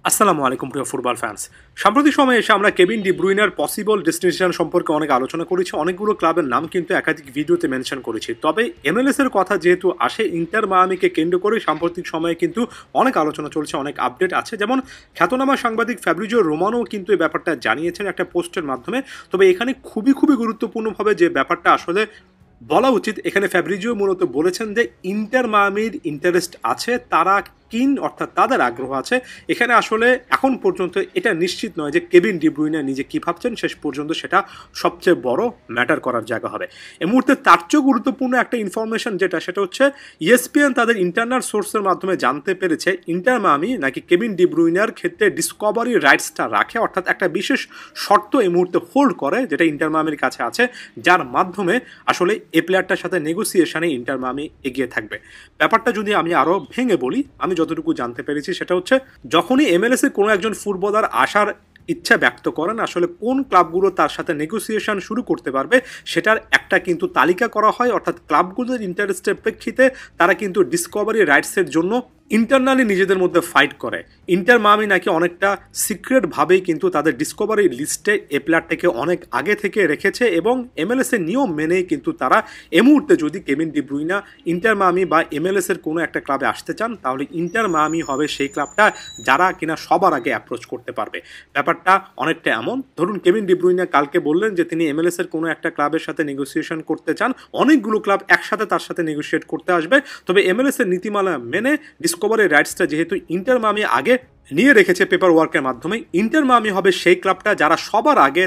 আসসালামু আলাইকুম প্রিয় ফুটবল ফ্যান্স। সাম্প্রতিক সময়ে এসে আমরা কেভিন ডি ব্রুইনার পসিবল ডেস্টিনেশন সম্পর্কে অনেক আলোচনা করেছি, অনেকগুলো ক্লাবের নাম কিন্তু একাধিক ভিডিওতে মেনশন করেছি। তবে এমএলএস এর কথা যেহেতু আসে, ইন্টার মায়ামিকে কেন্দ্র করে সাম্প্রতিক সময়ে কিন্তু অনেক আলোচনা চলছে, অনেক আপডেট আছে। যেমন খ্যাতনামা সাংবাদিক ফ্যাব্রিজিও রোমানো কিন্তু এই ব্যাপারটা জানিয়েছেন একটা পোস্টের মাধ্যমে। তবে এখানে খুবই গুরুত্বপূর্ণভাবে যে ব্যাপারটা আসলে বলা উচিত, এখানে ফ্যাব্রিজিও মূলত বলেছেন যে ইন্টার মায়ামির ইন্টারেস্ট আছে, তারা কিন অর্থাৎ তাদের আগ্রহ আছে। এখানে আসলে এখন পর্যন্ত এটা নিশ্চিত নয় যে কেভিন ডি ব্রুইনা নিজে কী ভাবছেন, শেষ পর্যন্ত সেটা সবচেয়ে বড় ম্যাটার করার জায়গা হবে। এই মুহূর্তে তার চেয়েও গুরুত্বপূর্ণ একটা ইনফরমেশন সেটা হচ্ছে ইএসপিএন তাদের ইন্টারনাল সোর্সের মাধ্যমে জানতে পেরেছে ইন্টার মায়ামি নাকি কেভিন ডি ব্রুইনার ক্ষেত্রে ডিসকভারি রাইটসটা রাখে, অর্থাৎ একটা বিশেষ শর্ত এই মুহূর্তে হোল্ড করে, যেটা ইন্টার মায়ামির কাছে আছে, যার মাধ্যমে আসলে এই প্লেয়ারটার সাথে নেগোসিয়েশনে ইন্টার মায়ামি এগিয়ে থাকবে। ব্যাপারটা যদি আমি আরও ভেঙে বলি, আমি যতটুকু জানতে পেরেছি সেটা হচ্ছে যখনই এমএলএস এ কোনো একজন ফুটবলার আসার ইচ্ছা ব্যক্ত করেন, আসলে কোন ক্লাবগুলো তার সাথে নেগোসিয়েশন শুরু করতে পারবে সেটার একটা কিন্তু তালিকা করা হয়, অর্থাৎ ক্লাবগুলোর ইন্টারেস্টের প্রেক্ষিতে তারা কিন্তু ডিসকভারি রাইটসের জন্য ইন্টারনালি নিজেদের মধ্যে ফাইট করে। ইন্টার মায়ামি নাকি অনেকটা সিক্রেটভাবেই কিন্তু তাদের ডিসকভারি লিস্টে এ প্লেয়ারটাকে অনেক আগে থেকে রেখেছে, এবং এমএলএস এর নিয়ম মেনেই কিন্তু তারা এই মুহূর্তে যদি Kevin De Bruyne inter Miami বা এমএলএস এর কোনো একটা ক্লাবে আসতে চান, তাহলে ইন্টার মায়ামি হবে সেই ক্লাবটা যারা কিনা সবার আগে অ্যাপ্রোচ করতে পারবে। ব্যাপারটা অনেকটা এমন, ধরুন কেভিন ডি ব্রুইনা কালকে বললেন যে তিনি এমএলএস এর কোনো একটা ক্লাবের সাথে নেগোসিয়েশন করতে চান, অনেকগুলো ক্লাব একসাথে তার সাথে নেগোসিয়েট করতে আসবে। তবে এমএলএস এর নীতিমালা মেনে ডিসকভারি রাইটসটা যেহেতু ইন্টার মায়ামি আগে নিয়ে রেখেছে পেপার ওয়ার্কের মাধ্যমে, ইন্টার মায়ামি হবে সেই ক্লাবটা যারা সবার আগে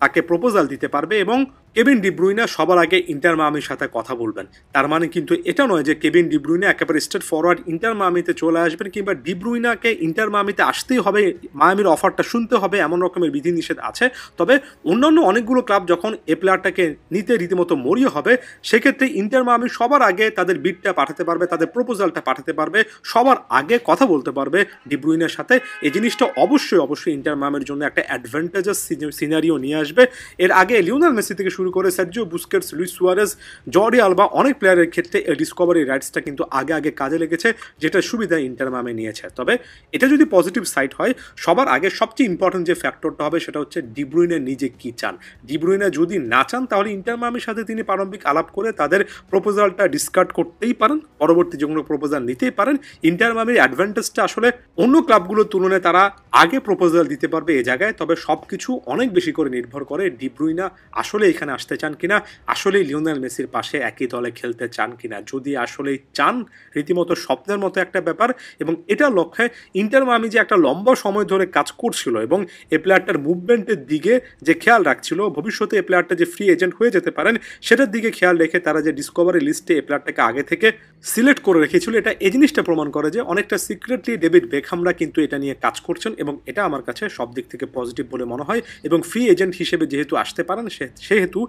তাকে প্রপোজাল দিতে পারবে, এবং কেভিন ডি ব্রুইনা সবার আগে ইন্টার মায়ামির সাথে কথা বলবেন। তার মানে কিন্তু এটা নয় যে কেভিন ডি ব্রুইনা একেবারে স্ট্রেট ফরওয়ার্ড ইন্টার মায়ামিতে চলে আসবেন, কিংবা ডি ব্রুইনাকে ইন্টার মায়ামিতে আসতেই হবে, মায়ামির অফারটা শুনতে হবে, এমন রকমের বিধিনিষেধ আছে। তবে অন্যান্য অনেকগুলো ক্লাব যখন এ প্লেয়ারটাকে নিতে রীতিমতো মরিয়া হবে, সেক্ষেত্রে ইন্টার মায়ামি সবার আগে তাদের বিডটা পাঠাতে পারবে, তাদের প্রপোজালটা পাঠাতে পারবে, সবার আগে কথা বলতে পারবে ডি ব্রুইনার সাথে। এই জিনিসটা অবশ্যই ইন্টার মায়ামির জন্য একটা অ্যাডভান্টেজাস সিনারিও নিয়ে আসবে। এর আগে লিওনেল মেসি থেকে শুরু করে Sergio Busquets, Luis Suarez, Jordi Alba, অনেক প্লেয়ারের ক্ষেত্রে এই ডিসকভারি রাইটসটা কিন্তু আগে কাজে লেগেছে, যেটা সুবিধা ইন্টার মায়ামি নিয়েছে। তবে এটা যদি পজিটিভ সাইড হয়, সবার আগে সবচেয়ে ইম্পর্টেন্ট যে ফ্যাক্টরটা হবে সেটা হচ্ছে ডি ব্রুইনা নিজে কি চান। ডি ব্রুইনা যদি না চান, তাহলে ইন্টার মায়ামির সাথে তিনি প্রারম্ভিক আলাপ করে তাদের প্রপোজালটা ডিসকার্ড করতেই পারেন, পরবর্তী যে কোনো প্রপোজাল নিতেই পারেন। ইন্টার মায়ামির অ্যাডভান্টেজটা আসলে অন্য ক্লাবগুলোর তুলনায় তারা আগে প্রপোজাল দিতে পারবে এই জায়গায়। তবে সবকিছু অনেক বেশি করে নির্ভর করে ডি ব্রুইনা আসলে এখানে আসতে চান কিনা, আসলে লিওনেল মেসির পাশে একই দলে খেলতে চান কিনা। যদি আসলেই চান, রীতিমতো স্বপ্নের মতো একটা ব্যাপার, এবং এটা লক্ষ্যে ইন্টার মায়ামি যে একটা লম্বা সময় ধরে কাজ করছিল এবং এ প্লেয়ারটার মুভমেন্টের দিকে যে খেয়াল রাখছিল, ভবিষ্যতে এ প্লেয়ারটা যে ফ্রি এজেন্ট হয়ে যেতে পারেন সেটার দিকে খেয়াল রেখে তারা যে ডিসকভারি লিস্টে এ প্লেয়ারটাকে আগে থেকে সিলেক্ট করে রেখেছিল, এটা এই জিনিসটা প্রমাণ করে যে অনেকটা সিক্রেটলি ডেভিড বেকহামরা কিন্তু এটা নিয়ে কাজ করছেন, এবং এটা আমার কাছে সব দিক থেকে পজিটিভ বলে মনে হয়। এবং ফ্রি এজেন্ট হিসেবে যেহেতু আসতে পারেন, সেহেতু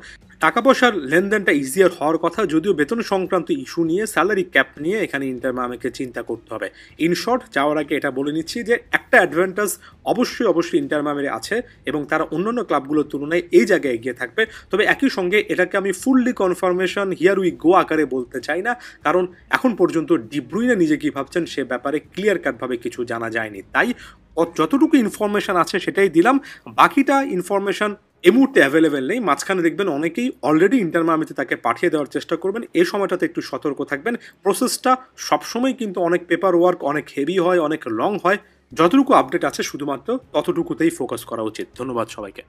টাকা পয়সার লেনদেনটা ইজিয়ার হওয়ার কথা। যদিও বেতন সংক্রান্ত ইস্যু নিয়ে, স্যালারি ক্যাপ নিয়ে এখানে ইন্টার মায়ামিকে চিন্তা করতে হবে। ইন শর্ট, যাওয়ার আগে এটা বলে নিচ্ছি যে একটা অ্যাডভান্টেজ অবশ্যই ইন্টার মায়ামির আছে, এবং তারা অন্যান্য ক্লাবগুলোর তুলনায় এই জায়গায় এগিয়ে থাকবে। তবে একই সঙ্গে এটাকে আমি fully confirmation here we go আকারে বলতে চাই না, কারণ এখন পর্যন্ত ডি ব্রুইনা নিজে কী ভাবছেন সে ব্যাপারে ক্লিয়ার কাটভাবে কিছু জানা যায়নি। তাই যতটুকু ইনফরমেশন আছে সেটাই দিলাম, বাকিটা ইনফরমেশন এই মুহূর্তে অ্যাভেলেবেল নেই। মাঝখানে দেখবেন অনেকেই অলরেডি ইন্টার মায়ামিতে তাকে পাঠিয়ে দেওয়ার চেষ্টা করবেন, এই সময়টাতে একটু সতর্ক থাকবেন। প্রসেসটা সবসময় কিন্তু অনেক পেপার ওয়ার্ক, অনেক হেভি হয়, অনেক লং হয়। যতটুকু আপডেট আছে শুধুমাত্র ততটুকুতেই ফোকাস করা উচিত। ধন্যবাদ সবাইকে।